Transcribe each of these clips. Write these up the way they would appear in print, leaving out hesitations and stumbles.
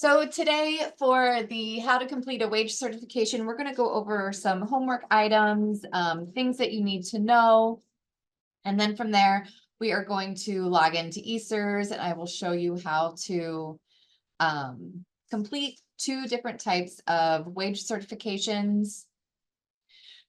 So today for the how to complete a wage certification, we're going to go over some homework items, things that you need to know. And then from there, we are going to log into eSERS and I will show you how to complete two different types of wage certifications.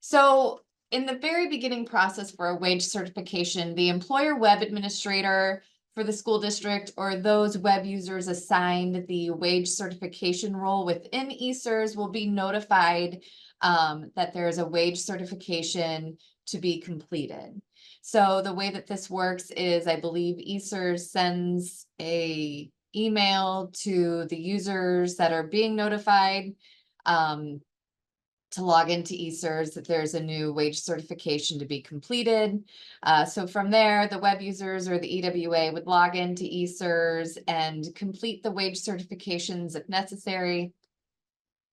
So in the very beginning process for a wage certification, the employer web administrator for the school district or those web users assigned the wage certification role within eSERS will be notified that there is a wage certification to be completed. So the way that this works is I believe eSERS sends a email to the users that are being notified to log into eSERS that there's a new wage certification to be completed. So from there, the web users or the EWA would log into eSERS and complete the wage certifications if necessary.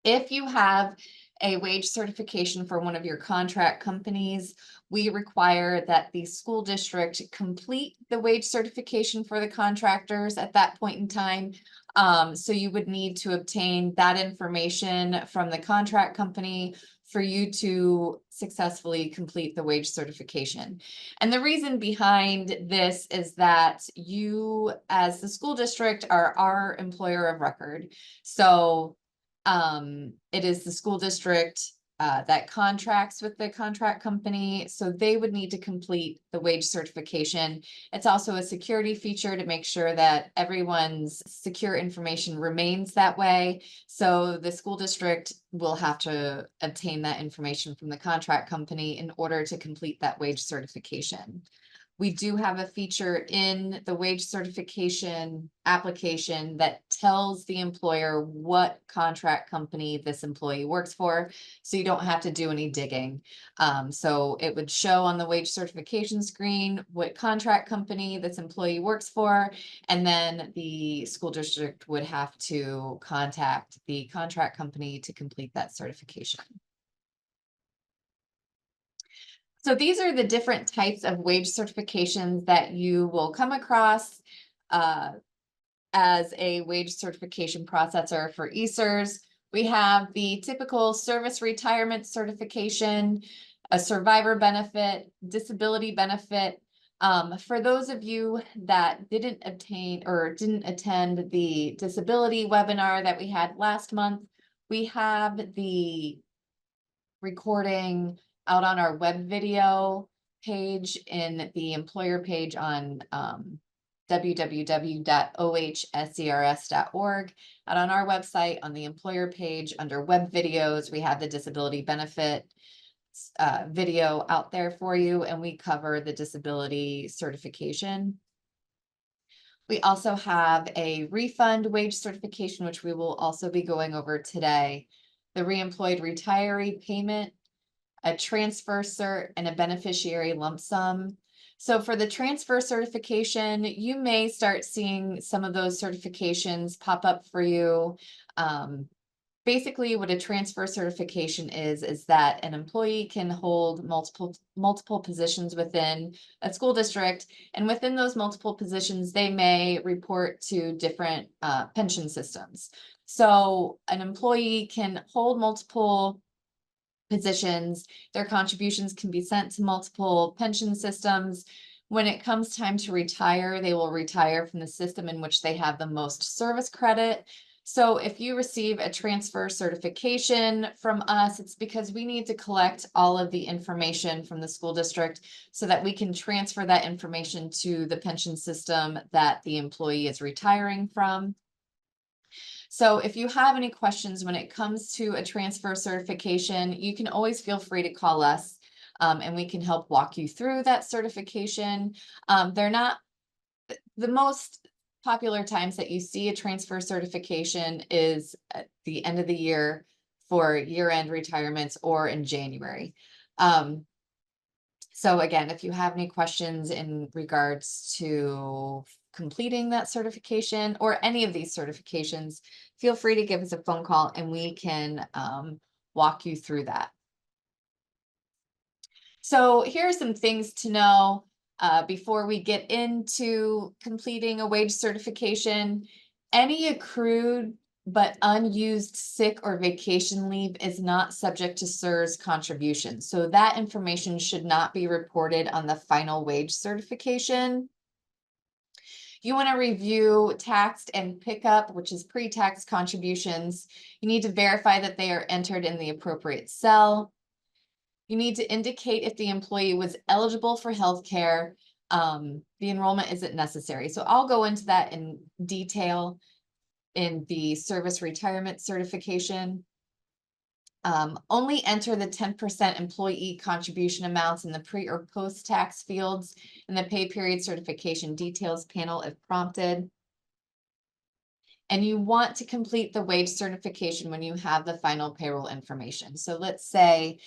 If you have a wage certification for one of your contract companies, we require that the school district complete the wage certification for the contractors at that point in time. So you would need to obtain that information from the contract company for you to successfully complete the wage certification. And the reason behind this is that you, as the school district, are our employer of record. So it is the school district that contracts with the contract company, so they would need to complete the wage certification. It's also a security feature to make sure that everyone's secure information remains that way. So the school district will have to obtain that information from the contract company in order to complete that wage certification. We do have a feature in the wage certification application that tells the employer what contract company this employee works for, so you don't have to do any digging. So it would show on the wage certification screen what contract company this employee works for, and then the school district would have to contact the contract company to complete that certification. So these are the different types of wage certifications that you will come across as a wage certification processor for eSERS. We have the typical service retirement certification, a survivor benefit, disability benefit. For those of you that didn't obtain or didn't attend the disability webinar that we had last month, we have the recording out on our web video page in the employer page on www.ohscrs.org. Out on our website on the employer page under web videos, we have the disability benefit video out there for you, and we cover the disability certification. We also have a refund wage certification, which we will also be going over today. The reemployed retiree payment, a transfer cert, and a beneficiary lump sum. So for the transfer certification, you may start seeing some of those certifications pop up for you. Basically, what a transfer certification is that an employee can hold multiple positions within a school district, and within those multiple positions, they may report to different pension systems. So an employee can hold multiple positions, their contributions can be sent to multiple pension systems. When it comes time to retire, they will retire from the system in which they have the most service credit. So if you receive a transfer certification from us, it's because we need to collect all of the information from the school district so that we can transfer that information to the pension system that the employee is retiring from. So if you have any questions when it comes to a transfer certification, you can always feel free to call us and we can help walk you through that certification. They're not the most popular times that you see a transfer certification is at the end of the year for year-end retirements or in January. So again, if you have any questions in regards to completing that certification or any of these certifications, feel free to give us a phone call and we can walk you through that. So here are some things to know before we get into completing a wage certification. Any accrued but unused sick or vacation leave is not subject to CSRS contribution. So that information should not be reported on the final wage certification. You want to review taxed and pickup, which is pre-tax contributions. You need to verify that they are entered in the appropriate cell. You need to indicate if the employee was eligible for health care. The enrollment isn't necessary. So I'll go into that in detail in the service retirement certification. Only enter the 10% employee contribution amounts in the pre or post-tax fields in the pay period certification details panel if prompted. And you want to complete the wage certification when you have the final payroll information. So let's say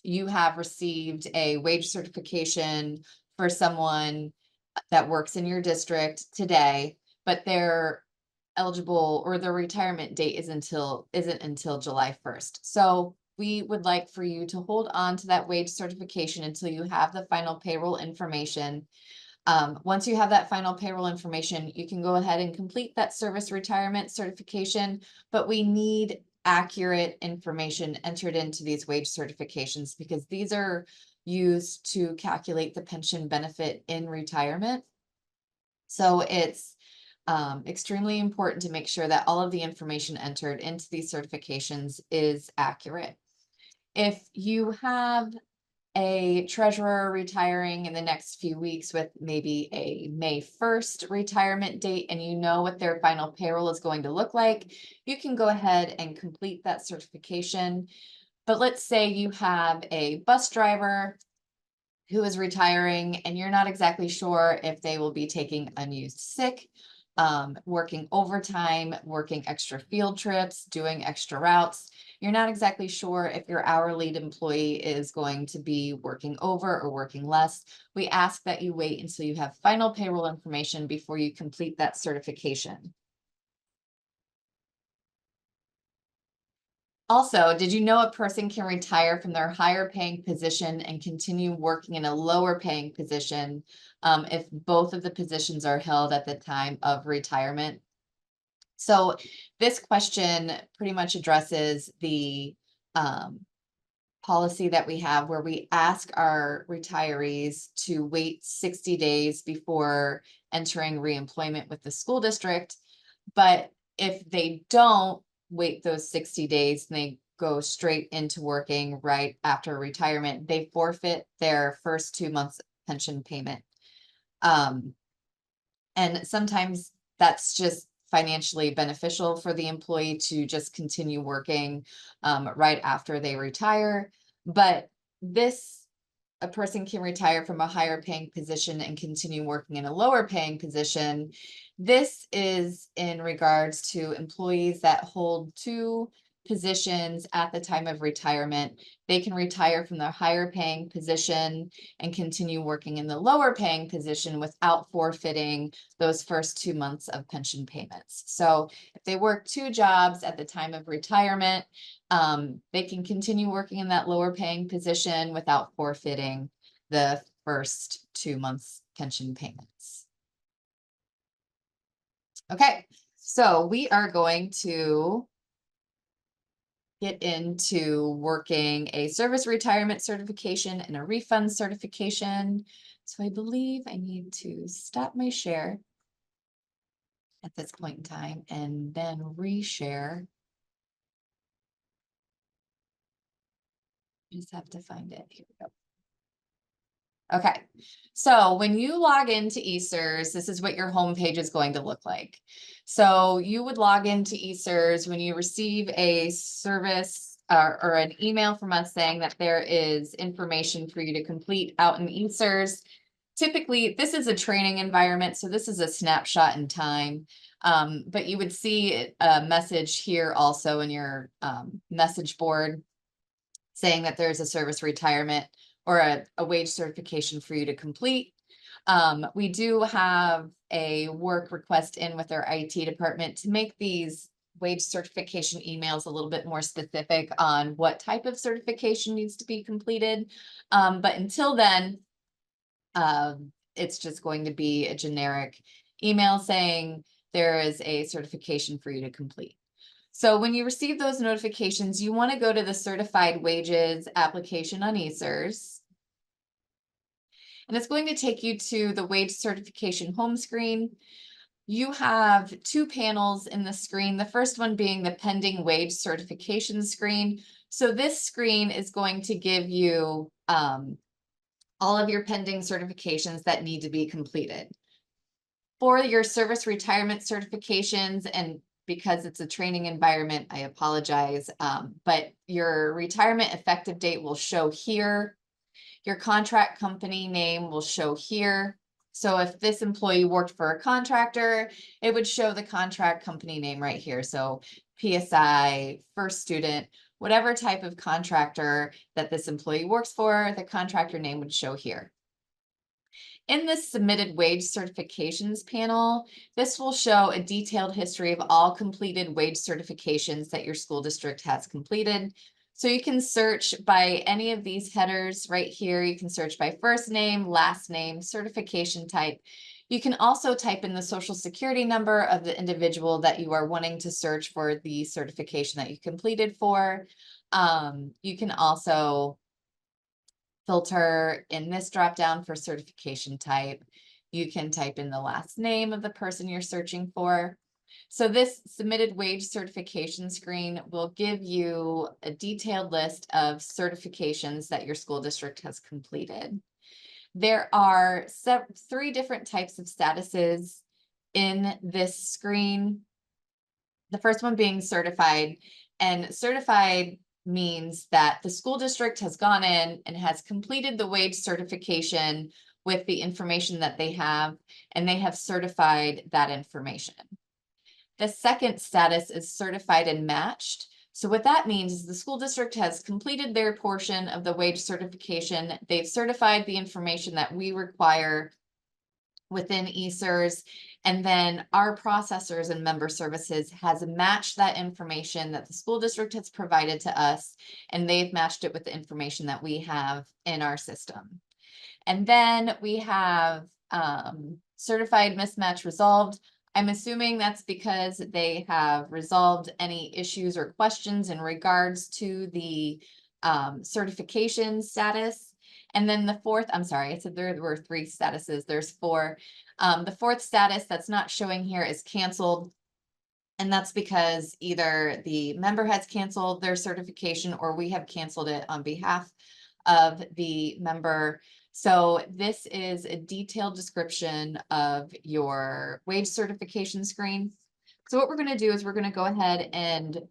you have received a wage certification for someone that works in your district today, but they're eligible or their retirement date isn't until July 1st. So we would like for you to hold on to that wage certification until you have the final payroll information. Once you have that final payroll information, you can go ahead and complete that service retirement certification, but we need accurate information entered into these wage certifications because these are used to calculate the pension benefit in retirement. So it's extremely important to make sure that all of the information entered into these certifications is accurate. If you have a treasurer retiring in the next few weeks with maybe a May 1st retirement date and you know what their final payroll is going to look like, you can go ahead and complete that certification. But let's say you have a bus driver who is retiring and you're not exactly sure if they will be taking unused sick, working overtime, working extra field trips, doing extra routes. You're not exactly sure if your hourly employee is going to be working over or working less. We ask that you wait until you have final payroll information before you complete that certification. Also, did you know a person can retire from their higher paying position and continue working in a lower paying position if both of the positions are held at the time of retirement? So this question pretty much addresses the policy that we have where we ask our retirees to wait 60 days before entering reemployment with the school district. But if they don't wait those 60 days and they go straight into working right after retirement, they forfeit their first 2 months pension payment. And sometimes that's just financially beneficial for the employee to just continue working right after they retire. But a person can retire from a higher paying position and continue working in a lower paying position. This is in regards to employees that hold two positions at the time of retirement. They can retire from their higher paying position and continue working in the lower paying position without forfeiting those first 2 months of pension payments. So if they work two jobs at the time of retirement, they can continue working in that lower paying position without forfeiting the first 2 months pension payments. Okay, so we are going to get into working a service retirement certification and a refund certification. So I believe I need to stop my share at this point in time and then reshare. Just have to find it. Here we go. Okay, so when you log into eSERS, this is what your homepage is going to look like. So you would log into eSERS when you receive a service or an email from us saying that there is information for you to complete out in eSERS. Typically, this is a training environment, so this is a snapshot in time. But you would see a message here also in your message board saying that there's a service retirement or a wage certification for you to complete. We do have a work request in with our IT department to make these wage certification emails a little bit more specific on what type of certification needs to be completed. But until then, it's just going to be a generic email saying there is a certification for you to complete. So when you receive those notifications, you want to go to the certified wages application on ESERS. And it's going to take you to the wage certification home screen. You have two panels in the screen, the first one being the pending wage certification screen. So this screen is going to give you all of your pending certifications that need to be completed. For your service retirement certifications, and because it's a training environment, I apologize, but your retirement effective date will show here. Your contract company name will show here. So if this employee worked for a contractor, it would show the contract company name right here. So PSI, First Student, whatever type of contractor that this employee works for, the contractor name would show here. In this submitted wage certifications panel, this will show a detailed history of all completed wage certifications that your school district has completed. So you can search by any of these headers right here. You can search by first name, last name, certification type. You can also type in the social security number of the individual that you are wanting to search for the certification that you completed for. You can also filter in this dropdown for certification type. You can type in the last name of the person you're searching for. So this submitted wage certification screen will give you a detailed list of certifications that your school district has completed. There are three different types of statuses in this screen. The first one being certified, and certified means that the school district has gone in and has completed the wage certification with the information that they have, and they have certified that information. The second status is certified and matched. So what that means is the school district has completed their portion of the wage certification. They've certified the information that we require within ESERS, and then our processors and member services has matched that information that the school district has provided to us, and they've matched it with the information that we have in our system. And then we have certified mismatch resolved. I'm assuming that's because they have resolved any issues or questions in regards to the certification status. And then the fourth, I'm sorry, I said there were three statuses, there's four. The fourth status that's not showing here is canceled. And that's because either the member has canceled their certification or we have canceled it on behalf of the member. So this is a detailed description of your wage certification screen. So what we're going to do is we're going to go ahead and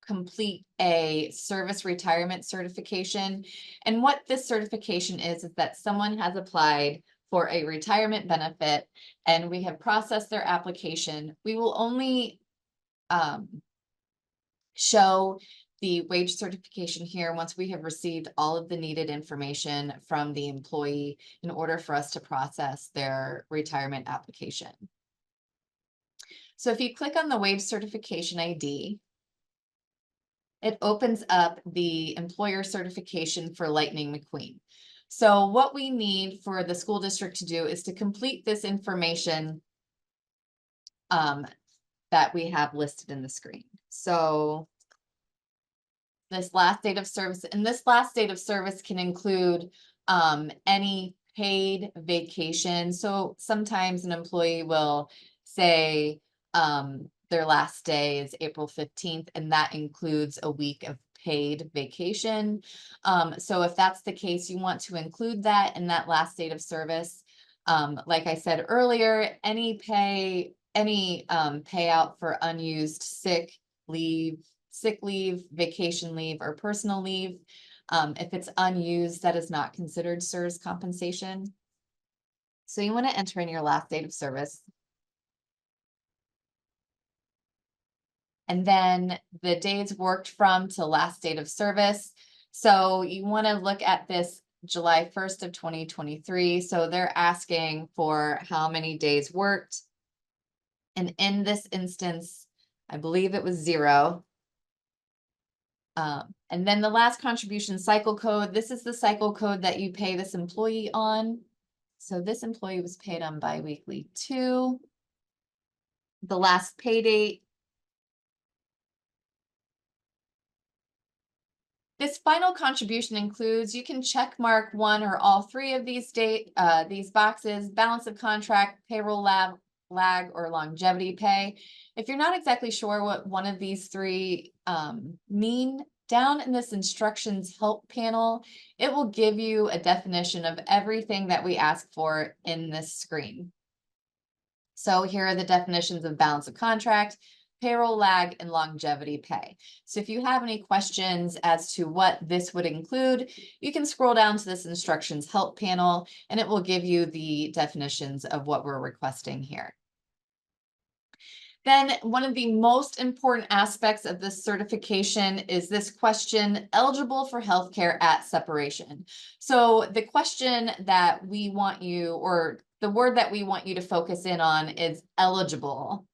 complete a service retirement certification. And what this certification is that someone has applied for a retirement benefit and we have processed their application. We will only show the wage certification here once we have received all of the needed information from the employee in order for us to process their retirement application. So if you click on the wage certification ID, it opens up the employer certification for Lightning McQueen. So what we need for the school district to do is to complete this information that we have listed in the screen. So this last date of service, and this last date of service can include any paid vacation. So sometimes an employee will say their last day is April 15th, and that includes a week of paid vacation. So if that's the case, you want to include that in that last date of service. Like I said earlier, any payout for unused sick leave, vacation leave, or personal leave. If it's unused, that is not considered SERS compensation. So you want to enter in your last date of service. And then the days worked from to last date of service. So you want to look at this July 1st of 2023. So they're asking for how many days worked. And in this instance, I believe it was 0. And then the last contribution cycle code, this is the cycle code that you pay this employee on. So this employee was paid on biweekly 2. the last pay date. This final contribution includes, you can check mark one or all three of these these boxes: balance of contract, payroll lag, or longevity pay. If you're not exactly sure what one of these three mean, down in this instructions help panel, it will give you a definition of everything that we ask for in this screen. So here are the definitions of balance of contract, payroll lag, and longevity pay. So if you have any questions as to what this would include, you can scroll down to this instructions help panel, and it will give you the definitions of what we're requesting here. Then one of the most important aspects of this certification is this question: eligible for healthcare at separation. So the question that we want you, or the word that we want you to focus in on, is eligible.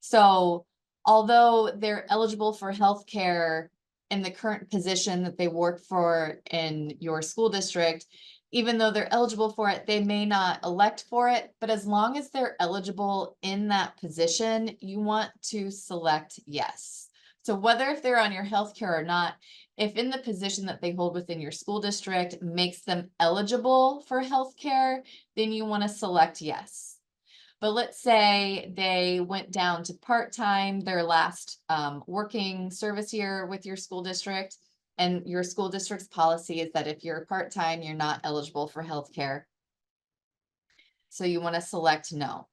So although they're eligible for healthcare in the current position that they work for in your school district, even though they're eligible for it, they may not elect for it. But as long as they're eligible in that position, you want to select yes. So whether if they're on your healthcare or not, if in the position that they hold within your school district makes them eligible for healthcare, then you want to select yes. But let's say they went down to part-time their last working service year with your school district, and your school district's policy is that if you're part-time, you're not eligible for healthcare. So you want to select no.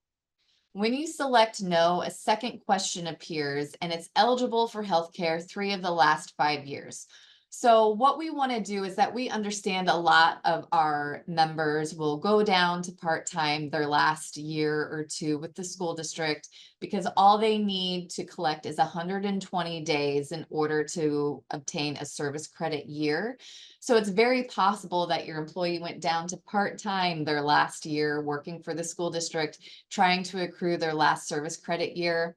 When you select no, a second question appears, and it's eligible for healthcare 3 of the last 5 years. So what we want to do is that we understand a lot of our members will go down to part-time their last year or two with the school district, because all they need to collect is 120 days in order to obtain a service credit year. So it's very possible that your employee went down to part-time their last year working for the school district, trying to accrue their last service credit year.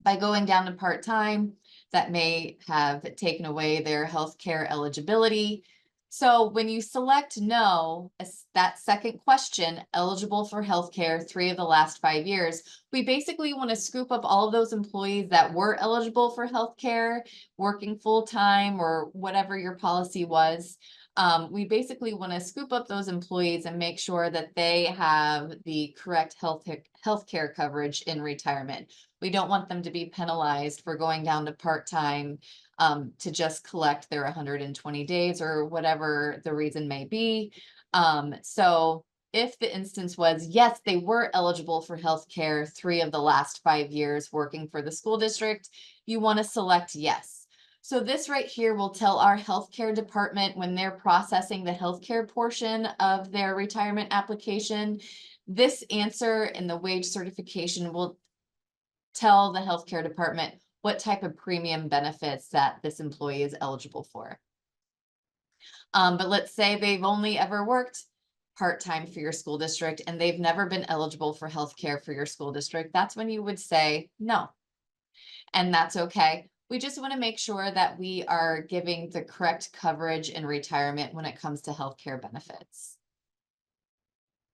By going down to part-time, that may have taken away their healthcare eligibility. So when you select no, that second question, eligible for healthcare 3 of the last 5 years, we basically want to scoop up all of those employees that were eligible for healthcare, working full-time or whatever your policy was. We basically want to scoop up those employees and make sure that they have the correct healthcare coverage in retirement. We don't want them to be penalized for going down to part-time to just collect their 120 days or whatever the reason may be. So if the instance was, yes, they were eligible for healthcare 3 of the last 5 years working for the school district, you want to select yes. So this right here will tell our healthcare department, when they're processing the healthcare portion of their retirement application, this answer in the wage certification will tell the healthcare department what type of premium benefits that this employee is eligible for. But let's say they've only ever worked part-time for your school district and they've never been eligible for healthcare for your school district. That's when you would say no, and that's okay. We just want to make sure that we are giving the correct coverage in retirement when it comes to healthcare benefits.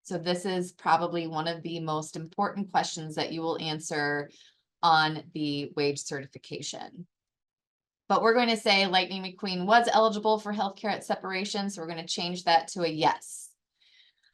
So this is probably one of the most important questions that you will answer on the wage certification. But we're going to say Lightning McQueen was eligible for healthcare at separation, so we're going to change that to a yes.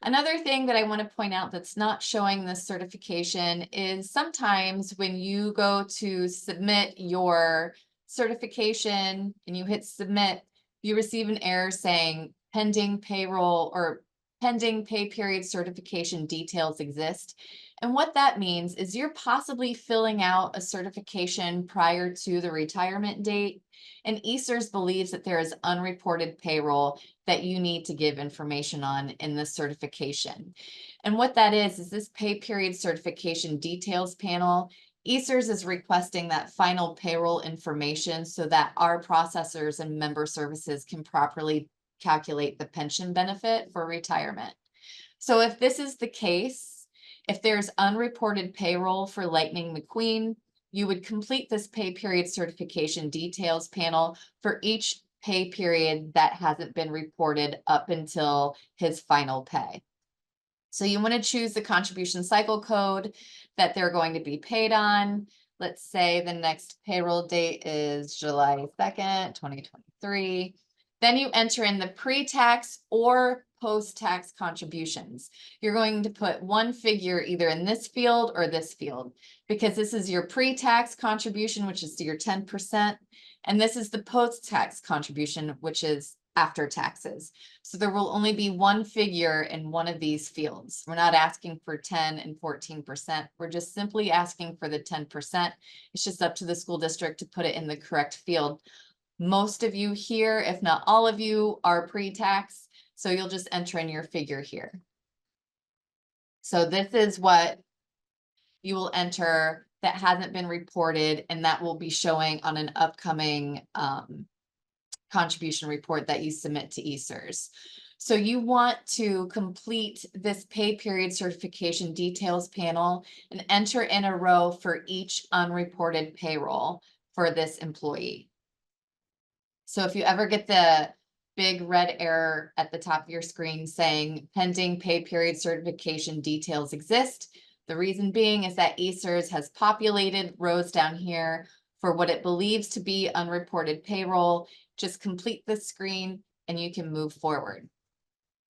Another thing that I want to point out that's not showing this certification is sometimes when you go to submit your certification and you hit submit, you receive an error saying pending payroll or pending pay period certification details exist. And what that means is you're possibly filling out a certification prior to the retirement date, and ESERS believes that there is unreported payroll that you need to give information on in the certification. And what that is this pay period certification details panel. ESERS is requesting that final payroll information so that our processors and member services can properly calculate the pension benefit for retirement. So if this is the case, if there's unreported payroll for Lightning McQueen, you would complete this pay period certification details panel for each pay period that hasn't been reported up until his final pay. So you want to choose the contribution cycle code that they're going to be paid on. Let's say the next payroll date is July 2nd, 2023. Then you enter in the pre-tax or post-tax contributions. You're going to put one figure either in this field or this field, because this is your pre-tax contribution, which is your 10%, and this is the post-tax contribution, which is after taxes. So there will only be one figure in one of these fields. We're not asking for 10 and 14%. We're just simply asking for the 10%. It's just up to the school district to put it in the correct field. Most of you here, if not all of you, are pre-tax, so you'll just enter in your figure here. So this is what you will enter that hasn't been reported, and that will be showing on an upcoming contribution report that you submit to ESERS. So you want to complete this pay period certification details panel and enter in a row for each unreported payroll for this employee. So if you ever get the big red error at the top of your screen saying pending pay period certification details exist, the reason being is that ESERS has populated rows down here for what it believes to be unreported payroll. Just complete the screen and you can move forward.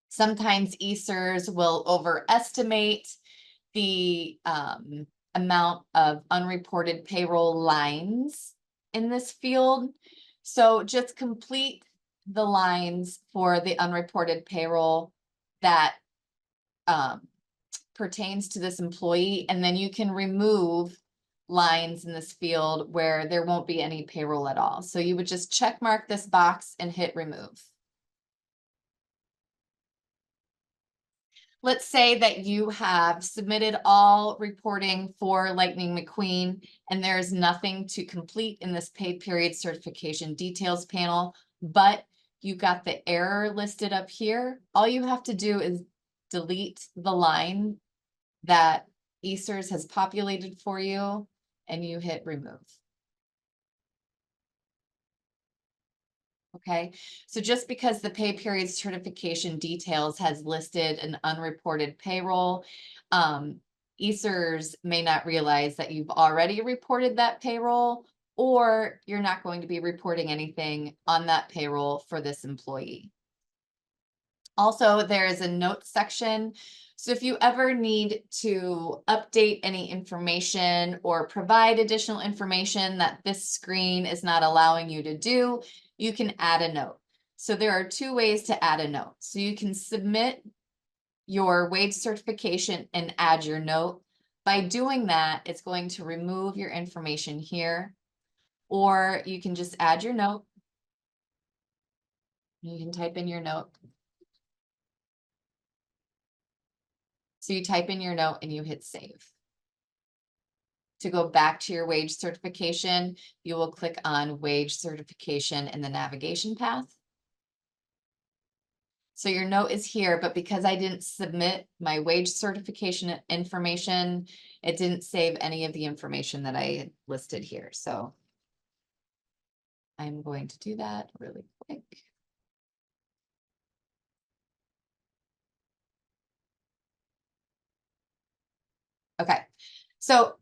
Sometimes ESERS will overestimate the amount of unreported payroll lines in this field. So just complete the lines for the unreported payroll that pertains to this employee, and then you can remove lines in this field where there won't be any payroll at all. So you would just check mark this box and hit remove. Let's say that you have submitted all reporting for Lightning McQueen and there's nothing to complete in this pay period certification details panel, but you got the error listed up here. All you have to do is delete the line that ESERS has populated for you and you hit remove. Okay, so just because the pay period certification details has listed an unreported payroll, ESERS may not realize that you've already reported that payroll, or you're not going to be reporting anything on that payroll for this employee. Also, there is a notes section. So if you ever need to update any information or provide additional information that this screen is not allowing you to do, you can add a note. So there are two ways to add a note. So you can submit your wage certification and add your note. By doing that, it's going to remove your information here, or you can just add your note. You can type in your note. So you type in your note and you hit save. To go back to your wage certification, you will click on wage certification in the navigation path. So your note is here, but because I didn't submit my wage certification information, it didn't save any of the information that I had listed here. So I'm going to do that really quick. Okay, so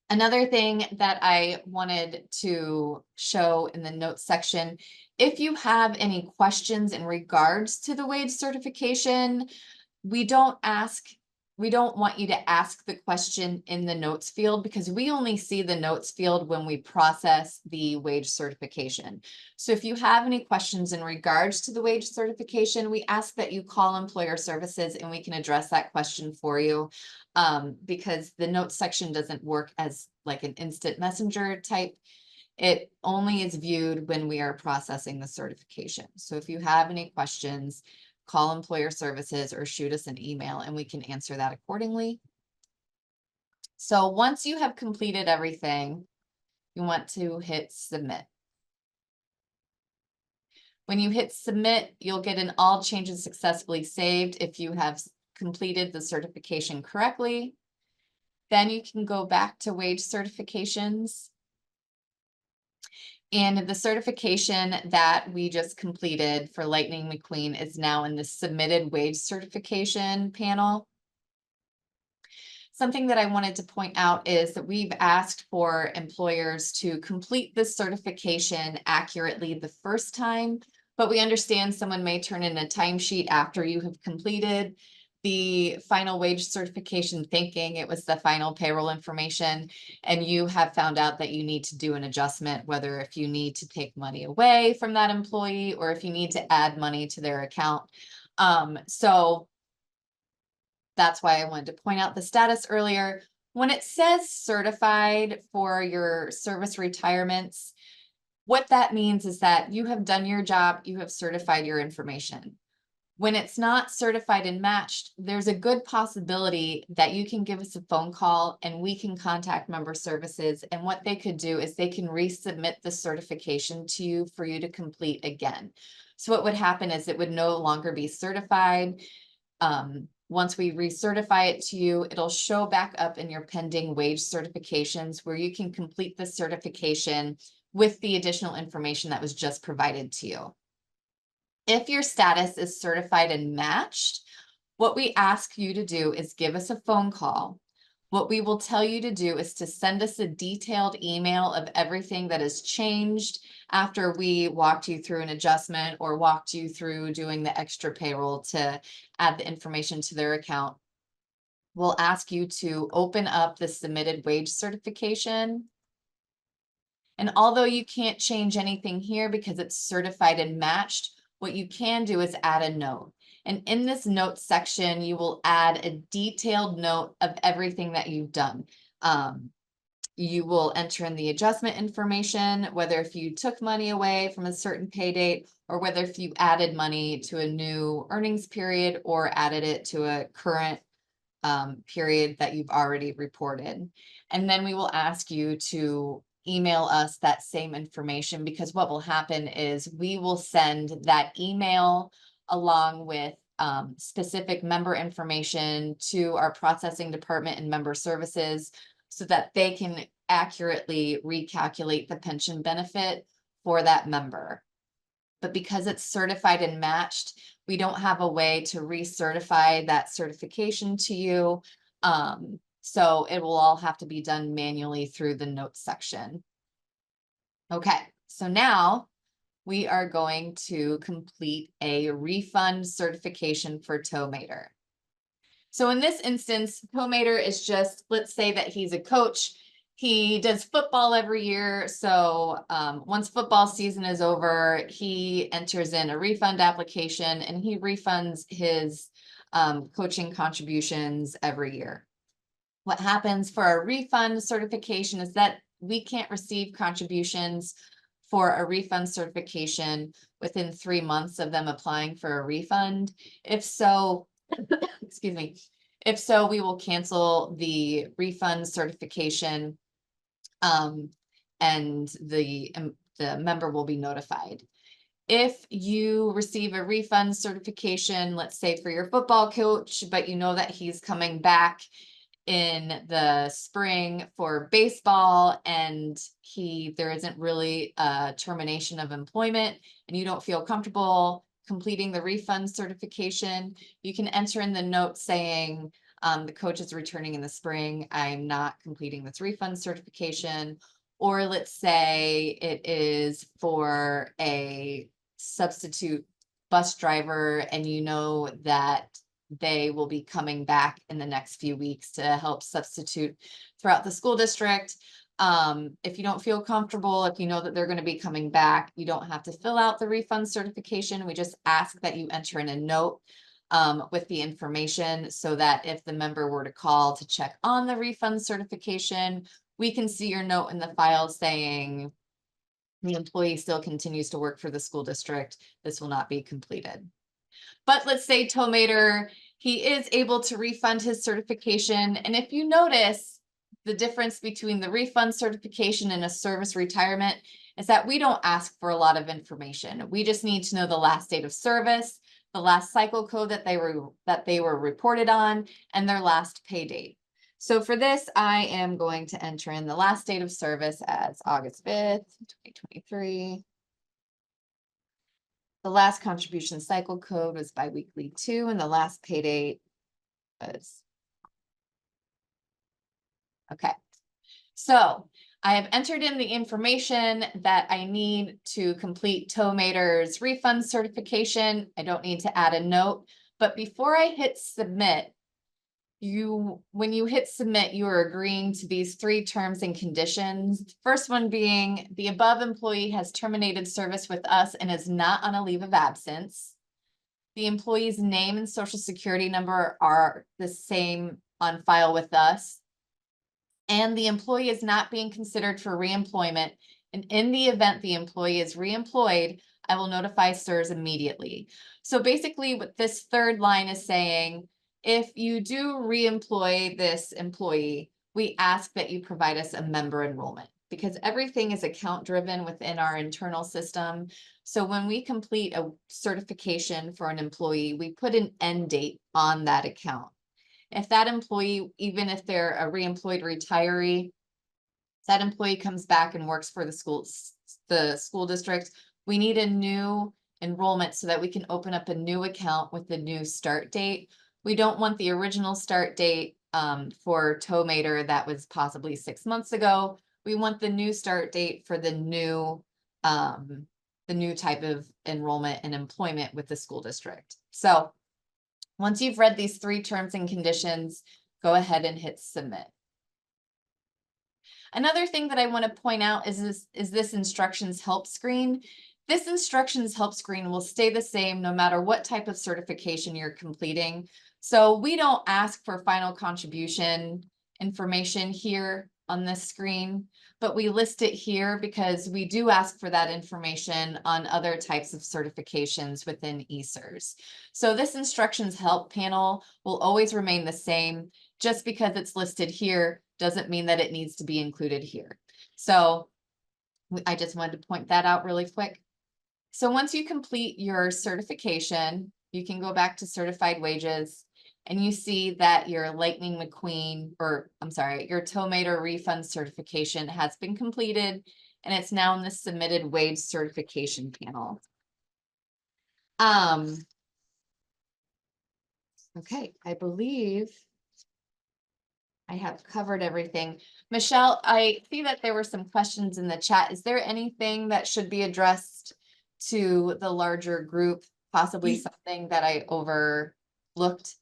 another thing that I wanted to show in the notes section, if you have any questions in regards to the wage certification, we don't want you to ask the question in the notes field, because we only see the notes field when we process the wage certification. So if you have any questions in regards to the wage certification, we ask that you call employer services and we can address that question for you. Because the notes section doesn't work as like an instant messenger type. It only is viewed when we are processing the certification. So if you have any questions, call employer services or shoot us an email and we can answer that accordingly. So once you have completed everything, you want to hit submit. When you hit submit, you'll get an all changes successfully saved if you have completed the certification correctly. Then you can go back to wage certifications. And the certification that we just completed for Lightning McQueen is now in the submitted wage certification panel. Something that I wanted to point out is that we've asked for employers to complete this certification accurately the first time, but we understand someone may turn in a timesheet after you have completed the final wage certification, thinking it was the final payroll information, and you have found out that you need to do an adjustment, whether if you need to take money away from that employee or if you need to add money to their account. So that's why I wanted to point out the status earlier. When it says certified for your service retirements, what that means is that you have done your job, you have certified your information. When it's not certified and matched, there's a good possibility that you can give us a phone call and we can contact member services. And what they could do is they can resubmit the certification to you for you to complete again. So what would happen is it would no longer be certified. Once we recertify it to you, it'll show back up in your pending wage certifications where you can complete the certification with the additional information that was just provided to you. If your status is certified and matched, what we ask you to do is give us a phone call. What we will tell you to do is to send us a detailed email of everything that has changed after we walked you through an adjustment or walked you through doing the extra payroll to add the information to their account. We'll ask you to open up the submitted wage certification. And although you can't change anything here because it's certified and matched, what you can do is add a note. And in this note section, you will add a detailed note of everything that you've done. You will enter in the adjustment information, whether if you took money away from a certain pay date or whether if you added money to a new earnings period or added it to a current period that you've already reported. And then we will ask you to email us that same information, because what will happen is we will send that email along with specific member information to our processing department and member services so that they can accurately recalculate the pension benefit for that member. But because it's certified and matched, we don't have a way to recertify that certification to you. So it will all have to be done manually through the notes section. Okay, so now we are going to complete a refund certification for Tomater. So in this instance, Tomater is just, let's say that he's a coach. He does football every year. So once football season is over, he enters in a refund application and he refunds his coaching contributions every year. What happens for a refund certification is that we can't receive contributions for a refund certification within 3 months of them applying for a refund. If so, excuse me, if so, we will cancel the refund certification and the member will be notified. If you receive a refund certification, let's say for your football coach, but you know that he's coming back in the spring for baseball and there isn't really a termination of employment and you don't feel comfortable completing the refund certification, you can enter in the note saying the coach is returning in the spring, I'm not completing this refund certification. Or let's say it is for a substitute bus driver and you know that they will be coming back in the next few weeks to help substitute throughout the school district. If you don't feel comfortable, if you know that they're going to be coming back, you don't have to fill out the refund certification. We just ask that you enter in a note with the information so that if the member were to call to check on the refund certification, we can see your note in the file saying the employee still continues to work for the school district. This will not be completed. But let's say Tomater, he is able to refund his certification. And if you notice, the difference between the refund certification and a service retirement is that we don't ask for a lot of information. We just need to know the last date of service, the last cycle code that they were reported on, and their last pay date. So for this, I am going to enter in the last date of service as August 5th, 2023. The last contribution cycle code was biweekly 2, and the last pay date was Okay, so I have entered in the information that I need to complete Tomater's refund certification. I don't need to add a note, but before I hit submit, when you hit submit, you are agreeing to these 3 terms and conditions. First one being the above employee has terminated service with us and is not on a leave of absence. The employee's name and social security number are the same on file with us. And the employee is not being considered for reemployment. And in the event the employee is reemployed, I will notify SIRS immediately. So basically what this third line is saying, if you do reemploy this employee, we ask that you provide us a member enrollment because everything is account driven within our internal system. So when we complete a certification for an employee, we put an end date on that account. If that employee, even if they're a reemployed retiree, that employee comes back and works for the school district, we need a new enrollment so that we can open up a new account with the new start date. We don't want the original start date for Tomater that was possibly 6 months ago. We want the new start date for the new type of enrollment and employment with the school district. So once you've read these 3 terms and conditions, go ahead and hit submit. Another thing that I want to point out is this instructions help screen. This instructions help screen will stay the same no matter what type of certification you're completing. So we don't ask for final contribution information here on this screen, but we list it here because we do ask for that information on other types of certifications within ESERS. So this instructions help panel will always remain the same. Just because it's listed here doesn't mean that it needs to be included here. So I just wanted to point that out really quick. So once you complete your certification, you can go back to certified wages and you see that your Lightning McQueen, or I'm sorry, your Tomater refund certification has been completed and it's now in the submitted wage certification panel. Okay, I believe I have covered everything. Michelle, I see that there were some questions in the chat. Is there anything that should be addressed to the larger group? Possibly something that I overlooked?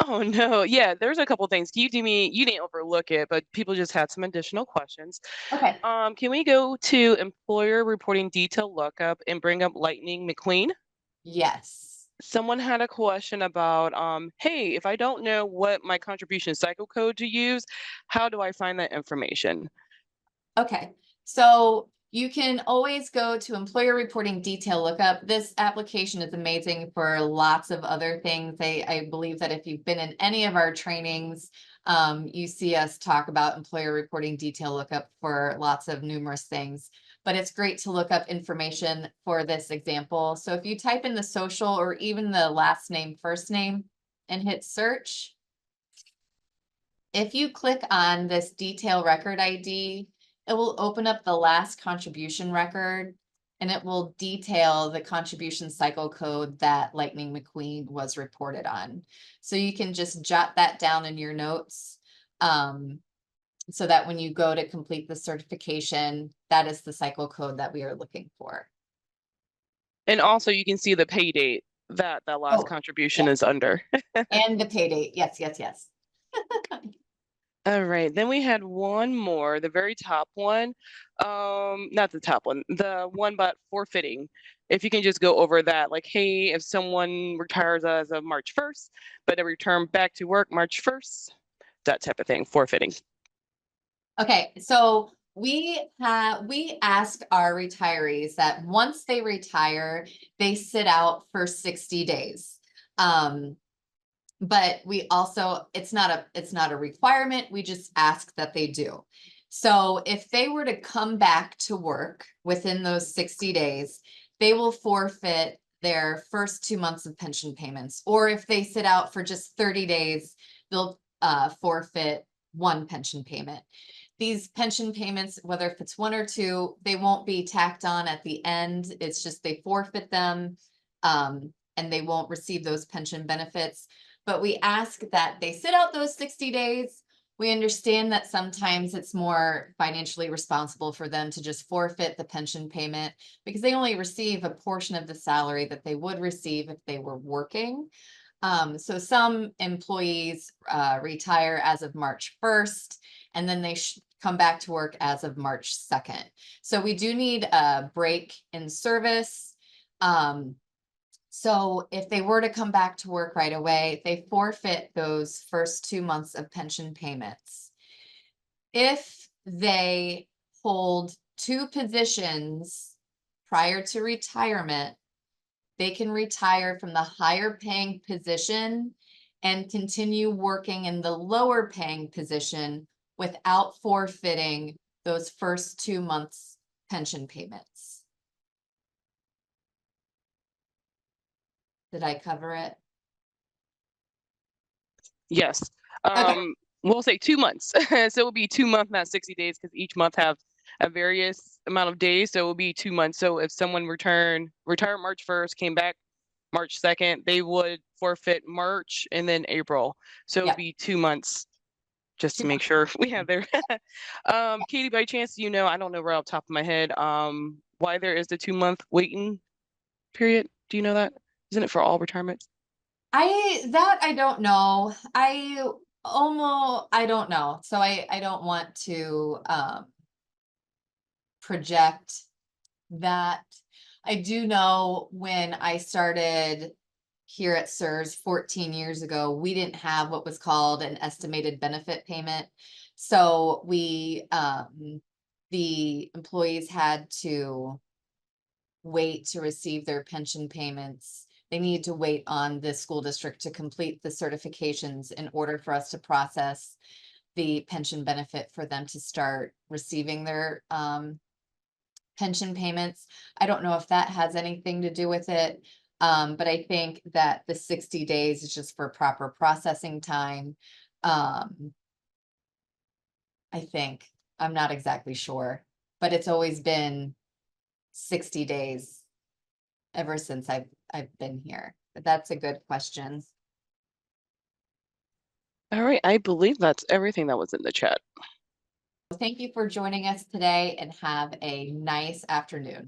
Oh no, yeah, there's a couple things. You didn't overlook it, but people just had some additional questions. Okay. Can we go to employer reporting detail lookup and bring up Lightning McQueen? Yes. Someone had a question about, hey, if I don't know what my contribution cycle code to use, how do I find that information? Okay. So you can always go to employer reporting detail lookup. This application is amazing for lots of other things. I believe that if you've been in any of our trainings, you see us talk about employer reporting detail lookup for lots of numerous things. But it's great to look up information for this example. So if you type in the social or even the last name, first name, and hit search, if you click on this detail record ID, it will open up the last contribution record and it will detail the contribution cycle code that Lightning McQueen was reported on. So you can just jot that down in your notes so that when you go to complete the certification, that is the cycle code that we are looking for. And also you can see the pay date that that last contribution yes. is under. And the pay date. Yes, yes, yes. All right, then we had one more, the very top one. Not the top one, the one about forfeiting. If you can just go over that, like, hey, if someone retires as of March 1st, but they return back to work March 1st, that type of thing, forfeiting. Okay, so we ask our retirees that once they retire, they sit out for 60 days. But we also, it's not a requirement. We just ask that they do. So if they were to come back to work within those 60 days, they will forfeit their first 2 months of pension payments. Or if they sit out for just 30 days, they'll forfeit 1 pension payment. These pension payments, whether if it's 1 or 2, they won't be tacked on at the end. It's just they forfeit them and they won't receive those pension benefits. But we ask that they sit out those 60 days. We understand that sometimes it's more financially responsible for them to just forfeit the pension payment because they only receive a portion of the salary that they would receive if they were working. So some employees retire as of March 1st, and then they come back to work as of March 2nd. So we do need a break in service. So if they were to come back to work right away, they forfeit those first 2 months of pension payments. If they hold two positions prior to retirement, they can retire from the higher paying position and continue working in the lower paying position without forfeiting those first 2 months pension payments. Did I cover it? Yes. Okay. We'll say 2 months. So it will be 2 months, not 60 days, because each month have a various amount of days. So it will be 2 months. So if someone retired March 1st, came back March 2nd, they would forfeit March and then April. So it would Yeah. be 2 months, just Two to make months. sure we have there. Katie, by chance, I don't know right off the top of my head, why there is the 2 month waiting period? Do you know that? Isn't it for all retirements? I don't know. I don't know. So I don't want to project that. I do know when I started here at SURS 14 years ago, we didn't have what was called an estimated benefit payment. So the employees had to wait to receive their pension payments. They need to wait on the school district to complete the certifications in order for us to process the pension benefit for them to start receiving their pension payments. I don't know if that has anything to do with it. But I think that the 60 days is just for proper processing time. Um, I think, I'm not exactly sure, but it's always been 60 days ever since I've been here. But that's a good question. All right, I believe that's everything that was in the chat. Thank you for joining us today and have a nice afternoon.